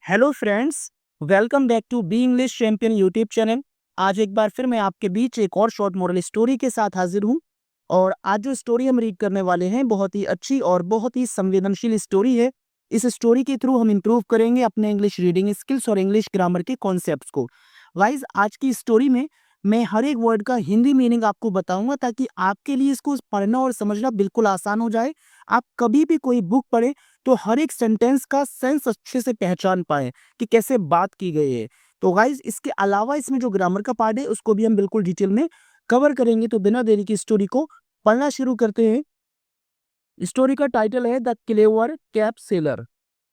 Hello friends, welcome back to be English champion YouTube channel. आज एक बार फिर मैं आपके बीच एक और शॉर्ट मॉरल स्टोरी के साथ हाजिर हूँ। और आज जो स्टोरी हम रीड करने वाले हैं बहुत ही अच्छी और बहुत ही संवेदनशील स्टोरी है। इस स्टोरी के थ्रू हम इम्प्रूव करेंगे अपने इंग्लिश रीडिंग स्किल्स और इंग्लिश ग्रामर के कॉन्सेप्ट्स को। गाइस, आज की स्टोरी में मैं हर एक वर्ड का हिंदी मीनिंग आपको बताऊंगा ताकि आपके लिए इसको पढ़ना और समझना बिल्कुल आसान हो जाए। आप कभी भी कोई बुक पढ़े तो हर एक सेंटेंस का सेंस अच्छे से पहचान पाए कि कैसे बात की गई है। तो गाइज, इसके अलावा इसमें जो ग्रामर का पार्ट है उसको भी हम बिल्कुल डिटेल में कवर करेंगे। तो बिना देरी की स्टोरी को पढ़ना शुरू करते हैं। स्टोरी का टाइटल है द क्लेवर कैप सेलर।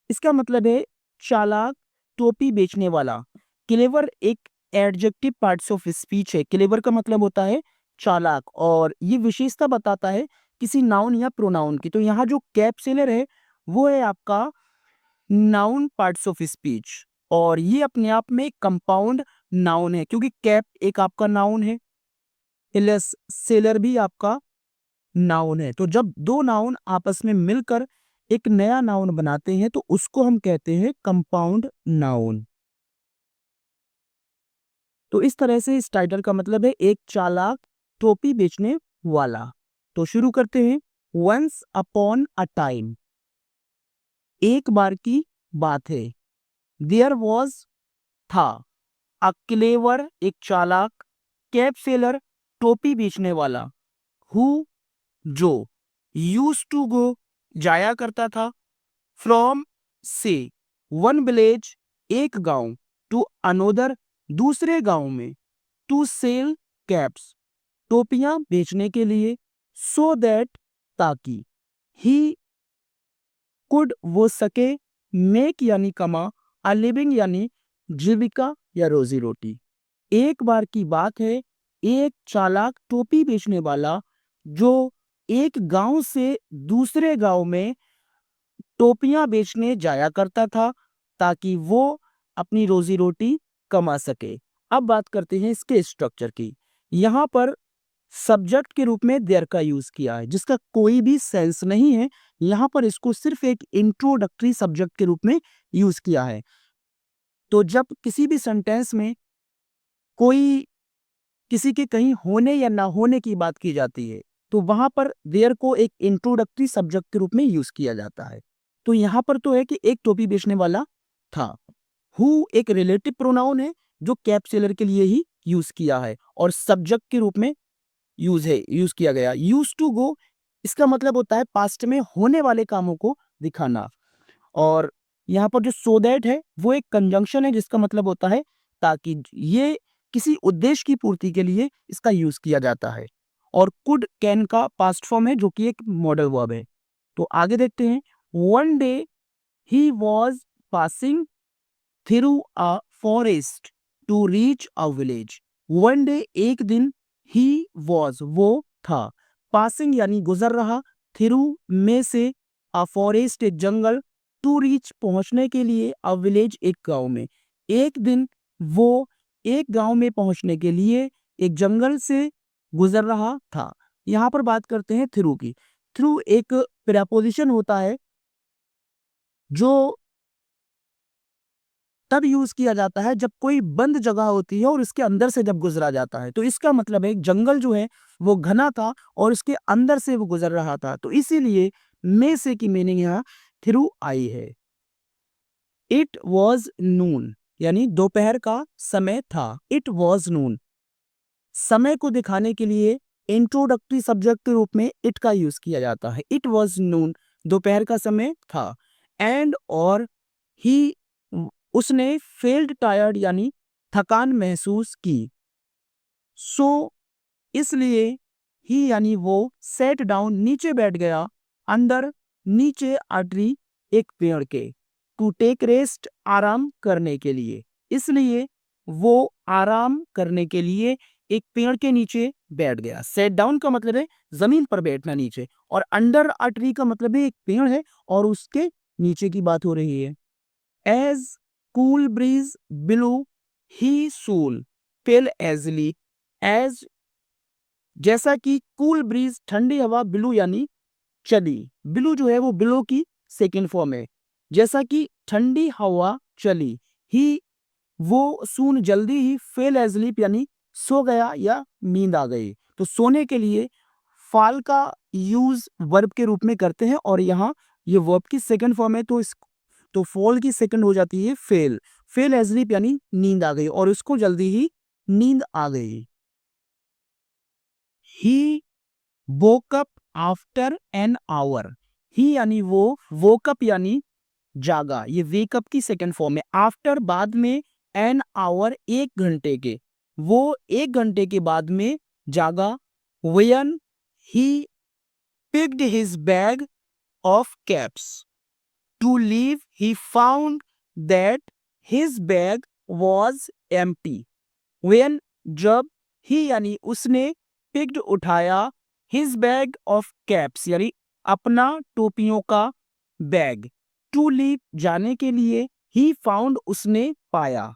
इसका मतलब है चालाक टोपी बेचने वाला। क्लेवर एक एडजेक्टिव पार्ट्स ऑफ स्पीच है। क्लेवर का मतलब होता है चालाक और ये विशेषता बताता है किसी नाउन या प्रोनाउन की। तो यहाँ जो कैप सेलर है वो है आपका नाउन पार्ट्स ऑफ स्पीच और ये अपने आप में कंपाउंड नाउन है क्योंकि कैप एक आपका नाउन है, प्लस सेलर भी आपका नाउन है। तो जब दो नाउन आपस में मिलकर एक नया नाउन बनाते हैं तो उसको हम कहते हैं कंपाउंड नाउन। तो इस तरह से इस टाइटल का मतलब है एक चालाक टोपी बेचने वाला। तो शुरू करते हैं। वंस अपॉन अ टाइम, एक बार की बात है। देयर वॉज, था। अ क्लेवर, एक चालाक। कैप सेलर, टोपी बेचने वाला। हु, जो। यूज टू गो, जाया करता था। फ्रॉम, से। वन विलेज, एक गांव। टू अनोदर, दूसरे गांव में। टू सेल कैप्स, टोपियां बेचने के लिए। सो दैट, ताकि। ही कुड, वो सके। मेक यानी कमा। अ लिविंग यानी जीविका या रोजी रोटी। एक बार की बात है, एक चालाक टोपी बेचने वाला जो एक गांव से दूसरे गांव में टोपियां बेचने जाया करता था ताकि वो अपनी रोजी रोटी कमा सके। अब बात करते हैं इसके स्ट्रक्चर की। यहां पर सब्जेक्ट के रूप में देयर का यूज किया है जिसका कोई भी सेंस नहीं है। यहां पर इसको सिर्फ एक इंट्रोडक्टरी सब्जेक्ट के रूप में यूज किया है। तो जब किसी भी सेंटेंस में कोई किसी के कहीं होने या ना होने की बात की जाती है तो वहां पर देयर को एक इंट्रोडक्टरी सब्जेक्ट के रूप में यूज किया जाता है। तो यहां पर तो है कि एक टोपी बेचने वाला था। हु एक रिलेटिव प्रोनाउन है जो कैप सेलर के लिए ही यूज किया है और सब्जेक्ट के रूप में यूज किया गया। यूज टू गो, इसका मतलब होता है पास्ट में होने वाले कामों को दिखाना। और यहाँ पर जो सो दैट है वो एक कंजंक्शन है जिसका मतलब होता है ताकि। ये किसी उद्देश्य की पूर्ति के लिए इसका यूज किया जाता है। और कुड कैन का पास्ट फॉर्म है जो कि एक मॉडल वर्ब है। तो आगे देखते हैं। One day he was passing through a forest to reach a village. One day, एक दिन। ही वॉज, वो था। पासिंग यानी गुजर रहा। थ्रू, में से। अ फॉरेस्ट, एक जंगल। टू रीच, पहुंचने के लिए। अ विलेज, एक गांव में। एक दिन वो एक गांव में पहुंचने के लिए एक जंगल से गुजर रहा था। यहां पर बात करते हैं थ्रू की। थ्रू एक प्रेपोजिशन होता है जो तब यूज किया जाता है जब कोई बंद जगह होती है और इसके अंदर से जब गुजरा जाता है। तो इसका मतलब है जंगल जो है वो घना था और इसके अंदर से वो गुजर रहा था। तो इसीलिए में से की मीनिंग यहाँ थ्रू आई है। इट वॉज नून, यानी दोपहर का समय था। इट वॉज नून समय को दिखाने के लिए इंट्रोडक्टरी सब्जेक्ट के रूप में इट का यूज किया जाता है। इट वॉज नून, दोपहर का समय था। एंड, और। ही, उसने। फेल्ड टायर्ड यानी थकान महसूस की। सो, इसलिए। ही यानी वो। सेट डाउन, नीचे बैठ गया। अंडर, नीचे। अ ट्री, एक पेड़ के। टू टेक रेस्ट, आराम करने के लिए। इसलिए वो आराम करने के लिए एक पेड़ के नीचे बैठ गया। सेट डाउन का मतलब है जमीन पर बैठना, नीचे। और अंडर अ ट्री का मतलब है एक पेड़ है और उसके नीचे की बात हो रही है। एज कूल ब्रीज ब्लू, ही सूल फेल एजली। एज, जैसा कि कूल ब्रीज, ठंडी हवा। ब्लू यानी चली। ब्लू जो है वो ब्लो की सेकेंड फॉर्म है। जैसा कि ठंडी हवा चली। ही वो सून जल्दी ही फेल एजलीप यानी सो गया या नींद आ गई। तो सोने के लिए फाल का यूज वर्ब के रूप में करते हैं और यहाँ ये वर्ब की सेकंड फॉर्म है, तो फॉल की सेकंड हो जाती है फेल। फेल एजलीप यानी नींद आ गई और उसको जल्दी ही नींद आ गई। ही woke up after an hour। ही यानी वो, woke up यानी जागा, ये wake up की सेकंड फॉर्म है। आफ्टर बाद में, एन आवर एक घंटे के, वो एक घंटे के बाद में जागा। when he picked his bag of caps to leave, he found that his bag was empty। when जब ही यानी उसने, picked उठाया, his bag of caps यानी अपना टोपियों का बैग, to leave जाने के लिए, he found उसने पाया,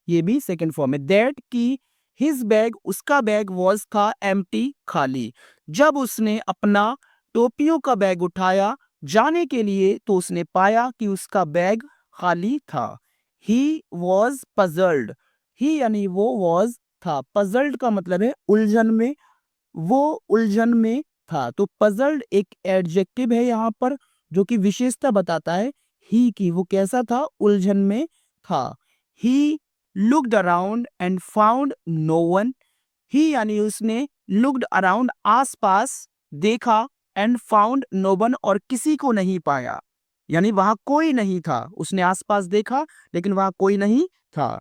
ये भी सेकंड फॉर्म है। दैट की his बैग उसका बैग was था empty खाली। जब उसने अपना टोपियों का बैग उठाया जाने के लिए तो उसने पाया कि उसका बैग खाली था। he was puzzled। ही यानी वो, was था, puzzled का मतलब है उलझन में, वो उलझन में था। तो puzzled एक एडजेक्टिव है यहाँ पर जो कि विशेषता बताता है ही की, वो कैसा था, उलझन में था। he looked around and found no one। ही यानी उसने, looked around आसपास देखा, and found no one और किसी को नहीं पाया, यानी वहां कोई नहीं था। उसने आसपास देखा लेकिन वहां कोई नहीं था।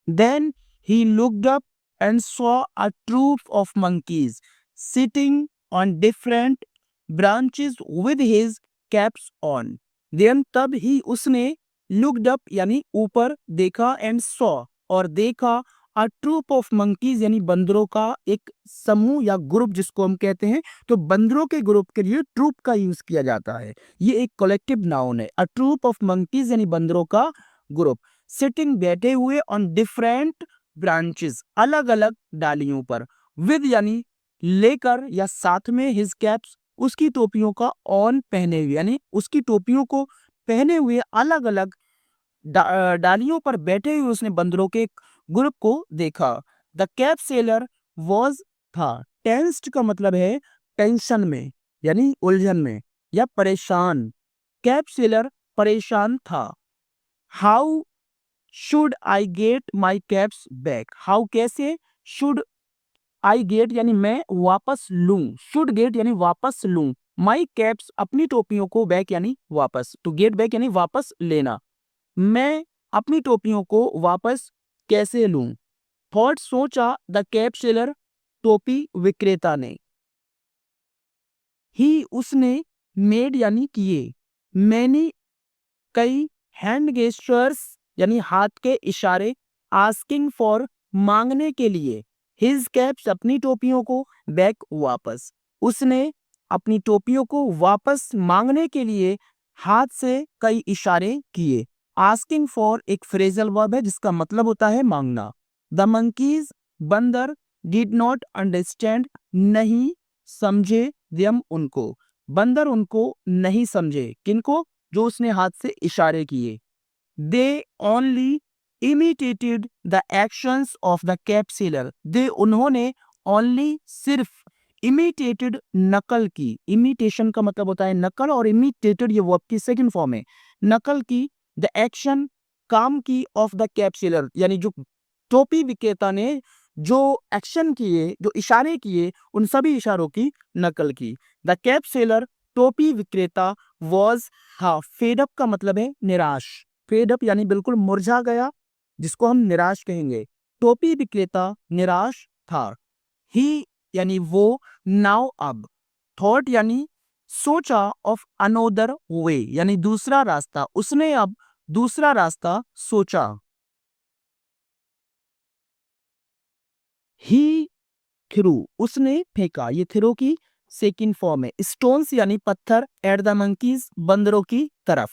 Then he looked up and saw a troop of monkeys sitting on different branches with his caps on। Then तब ही उसने looked up यानी ऊपर देखा, and saw और देखा, a troop of monkeys यानी बंदरों का एक समूह या ग्रुप जिसको हम कहते हैं। तो बंदरों के ग्रुप के लिए ट्रूप का यूज किया जाता है, ये एक कलेक्टिव नाउन है। a troop of monkeys यानी बंदरों का ग्रुप, सिटिंग बैठे हुए, ऑन डिफरेंट ब्रांचेस अलग अलग डालियों पर, विद यानी लेकर या साथ में, हिज कैप्स उसकी टोपियों का, ऑन पहने हुए यानी उसकी टोपियों को पहने हुए अलग अलग डालियों पर बैठे हुए उसने बंदरों के ग्रुप को देखा। द कैप सेलर वॉज था, टेंस्ड का मतलब है टेंशन में यानी उलझन में या परेशान। कैप सेलर परेशान था। How should I get my caps back, how कैसे, शुड आई गेट यानी मैं वापस लूं, शुड गेट यानी वापस लूं, माई कैप्स अपनी टोपियों को, बैक यानी वापस, टू गेट बैक यानी वापस लेना, मैं अपनी टोपियों को वापस कैसे लूं। थॉट सोचा, द कैप सेलर टोपी विक्रेता ने। ही उसने, मेड यानी किए, मैनी कई, हैंड गेस्टर्स यानी हाथ के इशारे, आस्किंग फॉर मांगने के लिए, हिज कैप्स अपनी टोपियों को, बैक वापस, उसने अपनी टोपियों को वापस मांगने के लिए हाथ से कई इशारे किए। आस्किंग फॉर एक फ्रेजल वर्ब है जिसका मतलब होता है मांगना। द मंकीज बंदर, डिड नॉट अंडरस्टैंड नहीं समझे, देम उनको, बंदर उनको नहीं समझे, किनको, जो उसने हाथ से इशारे किए। They only imitated the actions of the cap seller, they उन्होंने, ओनली सिर्फ, इमिटेटेड नकल की, इमिटेशन का मतलब होता है नकल और इमिटेटेड ये वर्ब की सेकंड फॉर्म है, नकल की, द एक्शन काम की, ऑफ द कैप सेलर यानी जो टोपी विक्रेता ने जो एक्शन किए, जो इशारे किए, उन सभी इशारों की नकल की। द कैप सेलर टोपी विक्रेता वॉज, हाँ, फेडअप का मतलब है निराश, फेडअप यानी बिल्कुल मुरझा गया, जिसको हम निराश कहेंगे। टोपी विक्रेता निराश था। ही यानी वो, नाउ अब, थॉट यानी सोचा, ऑफ अनोदर वे यानी दूसरा रास्ता, उसने अब दूसरा रास्ता सोचा। ही थ्रू उसने फेंका, ये थ्रो की सेकंड फॉर्म है। स्टोन्स यानी पत्थर, एट द मंकीज बंदरों की तरफ,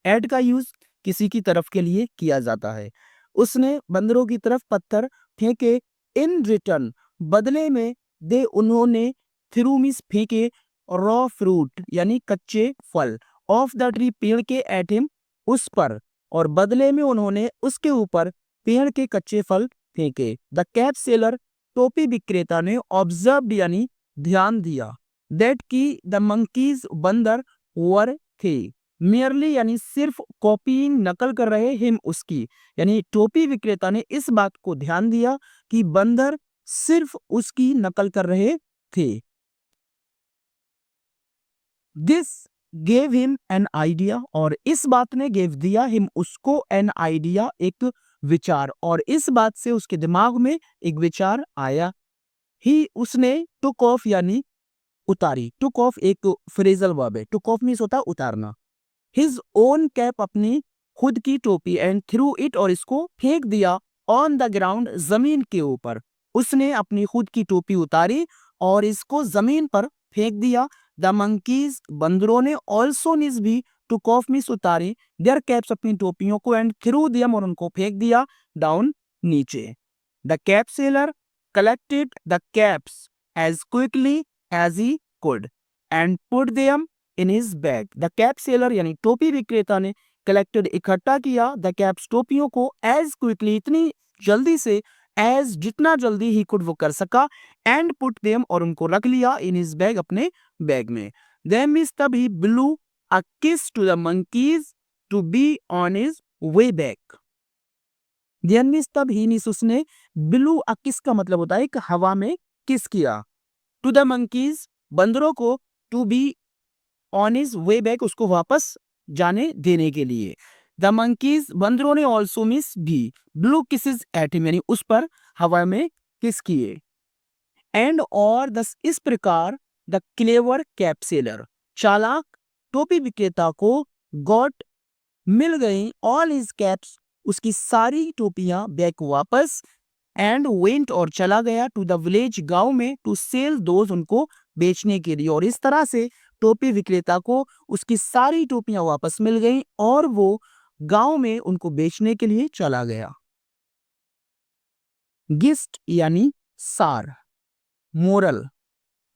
एट का यूज किसी की तरफ के लिए किया जाता है। उसने बंदरों की तरफ पत्थर फेंके, इन रिटर्न बदले में, दे उन्होंने, थ्रू मीन्स फेंके, रॉ फ्रूट यानी कच्चे फल, ऑफ द ट्री पेड़ के, एट हिम उस पर, और बदले में उन्होंने उसके ऊपर पेड़ के कच्चे फल फेंके। द कैप सेलर, टोपी विक्रेता ने ऑब्जर्व यानी ध्यान दिया, दैट की द मंकीज, बंदर, वर थे मियरली यानी सिर्फ कॉपीइंग, नकल कर रहे, हिम उसकी, यानी टोपी विक्रेता ने इस बात को ध्यान दिया कि बंदर सिर्फ उसकी नकल कर रहे थे। This gave him an idea, और इस बात ने गेव दिया हिम उसको एन आइडिया एक विचार, और इस बात से उसके दिमाग में एक विचार आया। ही उसने टुक ऑफ यानी उतारी, टुक ऑफ एक फ्रेजल वर्ब है, टुक ऑफ मीन्स होता है उतारना। हिज ओन कैप, अपनी खुद की टोपी, एंड थ्रू इट, और इसको फेंक दिया, ऑन द ग्राउंड, जमीन के ऊपर। उसने अपनी खुद की टोपी उतारी और इसको जमीन पर फेंक दिया। द मंकीज, बंदरों ने, ऑल्सो मीन्स भी, टुक ऑफ मीन्स उतारी, देयर कैप्स, अपनी टोपियों को, एंड थ्रू दियम, और उनको फेंक दिया, डाउन, नीचे। The cap seller collected the caps as quickly as he could and put them in his bag. The cap seller यानी टोपी विक्रेता ने कलेक्टेड इकट्ठा किया, द कैप्स, टोपियों को, एज क्विकली, इतनी जल्दी से, एज जितना जल्दी ही कुड वो कर सका, एंड पुट देम, और उनको रख लिया, इन हिज बैग, अपने बैग में। देम मीन्स तब he blew a kiss to the monkeys to be on his way back. Then means तब ही मीन्स उसने, ब्लू अ किस का मतलब होता है कि हवा में किस किया, टू द मंकीज, बंदरों को, to be on his way back, उसको वापस जाने देने के लिए। द मंकीज, बंदरों ने, ऑल्सो मीन्स भी, ब्लू किसेस एट हिम यानी उस पर हवा में किस किए। एंड और दस, इस प्रकार, द क्लेवर कैप सेलर, चालाक टोपी विक्रेता को, गॉट, मिल गई, ऑल हिज कैप्स, उसकी सारी टोपियां, बैक, वापस, एंड वेंट, और चला गया, टू द विलेज, गांव में, टू सेल दोज, उनको बेचने के लिए। और इस तरह से टोपी विक्रेता को उसकी सारी टोपियां वापस मिल गईं और वो गांव में उनको बेचने के लिए चला गया। गिस्ट यानी सार। Moral,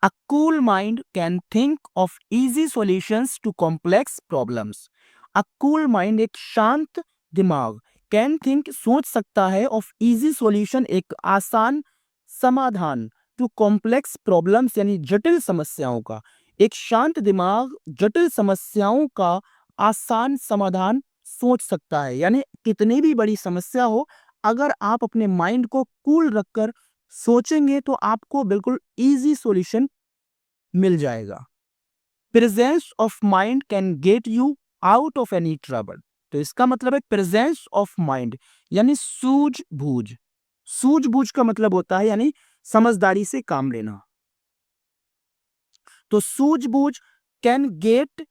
a cool mind can think of easy solutions to complex problems. A cool mind, एक शांत दिमाग, कैन थिंक, सोच सकता है, ऑफ इजी सॉल्यूशन, एक आसान समाधान, टू कॉम्प्लेक्स प्रॉब्लम्स यानी जटिल समस्याओं का। एक शांत दिमाग जटिल समस्याओं का आसान समाधान सोच सकता है, यानी कितनी भी बड़ी समस्या हो, अगर आप अपने माइंड को कूल रखकर सोचेंगे तो आपको बिल्कुल इजी सॉल्यूशन मिल जाएगा। Presence of mind can get you out of any trouble. तो इसका मतलब है प्रेजेंस ऑफ माइंड यानी सूझबूझ। सूझबूझ का मतलब होता है यानी समझदारी से काम लेना। तो सूझबूझ कैन गेट,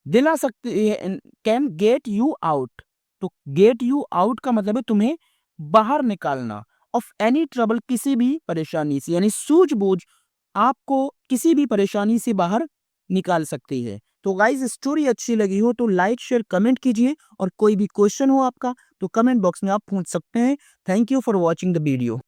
दिला सकती है, कैन गेट यू आउट। तो गेट यू आउट का मतलब है तुम्हें बाहर निकालना, ऑफ एनी ट्रबल, किसी भी परेशानी से, यानी सूझबूझ आपको किसी भी परेशानी से बाहर निकाल सकती है। तो गाइस, स्टोरी अच्छी लगी हो तो लाइक शेयर कमेंट कीजिए, और कोई भी क्वेश्चन हो आपका तो कमेंट बॉक्स में आप पूछ सकते हैं। Thank you for watching the video.